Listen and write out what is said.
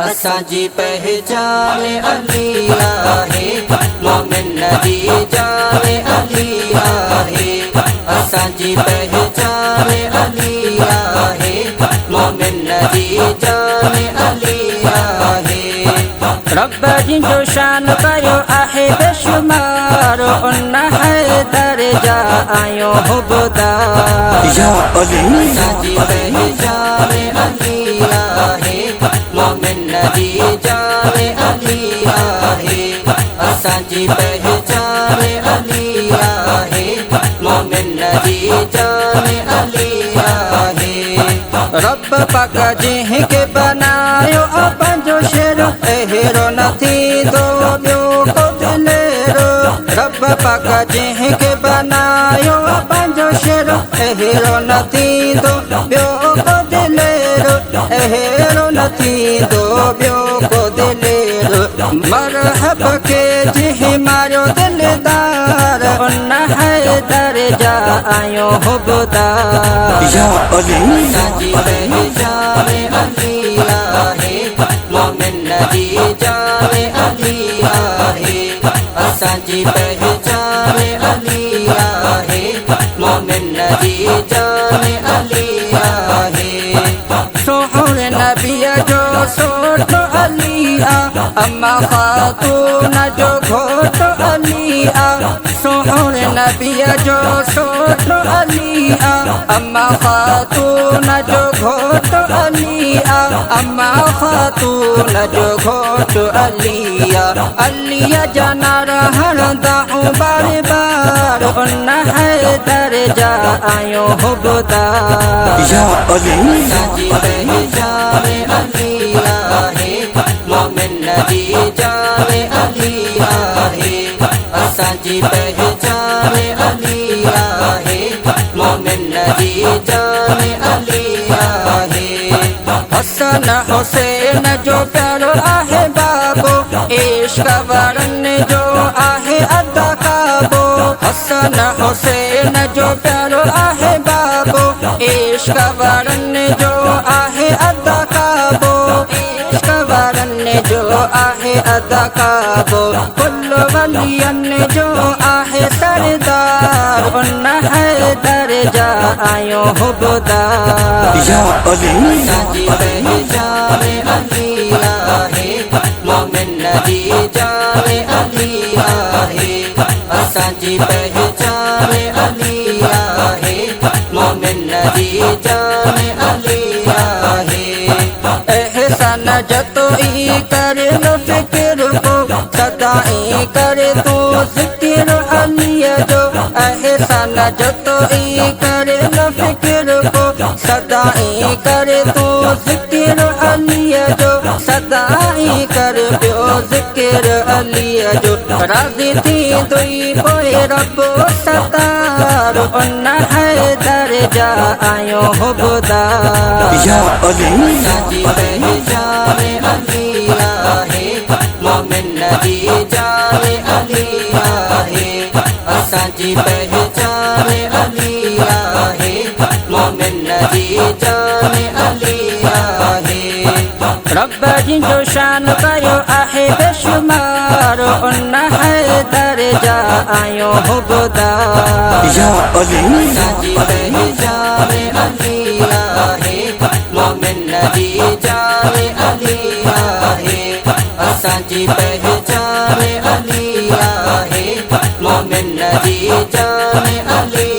असांजी पहचान अली आहे, मोमिन नदी जान अली आहे। असांजी पहचान अली आहे, मोमिन नदी जान अली आहे। रब जिंजो शान कयो आहे बेशुमार, उन हैदर जा आयो हुबदार। असांजी पहचान अली आहे, मोमिन नदी जान अली आहे। असांजी पहचान अली आहे, मोमिन नदी जान अली आहे। रब पाक जिंहिंखे बनायो पंहिंजो शेर, अहिड़ो न थींदो ॿियो को दिलेरो। रब पाक जिंहिंखे बनायो पंहिंजो शेर, अहिड़ो न थींदो ॿियो को दिलेरो। अहिड़ो न थींदो ॿियो को दिलेरो। मरहब खे जिंहिं मारियो दिलदार, उन हैदर जा आयो हुबदार। असांजी पहचान अली आहे, मोमिन नदी जान अली आहे। असांजी पहचान अली आहे, मोमिन नदी जान अली आहे। सोहणे नबीअ जो सोटो अली आ, अम्मा ख़ातून जो घोटो अली आ। सोहणे नबीअ जो सोटो अली आ, अम्मा ख़ातून जो घोटो अली आ। अम्मा ख़ातून जो घोटो अली आ। अलीअ जा नारा हणंदा बार बार, उन हैदर जा आयो हुबदार। असांजी पहचान अली आहे, मोमिन नदी जान अली आहे। असांजी पहचान अली आहे, मोमिन नदी जान अली आहे। हसन हुसैन जो प्यारो आहे बाबो, इश्क वारन जो आहे अदा काबो। हसन हुसैन जो प्यारो आहे बाबो, इश्क वारन जो आहे अदा काबो। इश्क वारन जो आहे अदा काबो। कुल वलियन जो आहे सरदार, उन हैदर जा आयो हुबदार। असांजी पहचान अली आहे, मोमिन नदी जान अली आहे। असांजी पहचान अली आहे, मोमिन नदी जान अली आहे। एहसान जतोई करे लो फिक्र को, सदाई करे तू जिक्र अलीअ जो। एहसान जतोई करे लो फिक्र को, सदाई करे तू जिक्र अलीअ जो। सदाई कर पियो जिक्र अलीअ जो। राज़ी थींदुई पोइ रब सतार, उन हैदर जा आयो हुबदार। असांजी पहचान अली आहे, मोमिन नदी जान अली आहे। असांजी पहचान अली आहे, मोमिन नदी जान अली आहे। रब जिंजो शान कयो आहे बेशुमार, उन हैदर जा आयो हुबदार। असांजी पहचान अली आहे, मोमिन नदी जान अली आहे। असांजी पहचान अली आहे, मोमिन नदी जान अली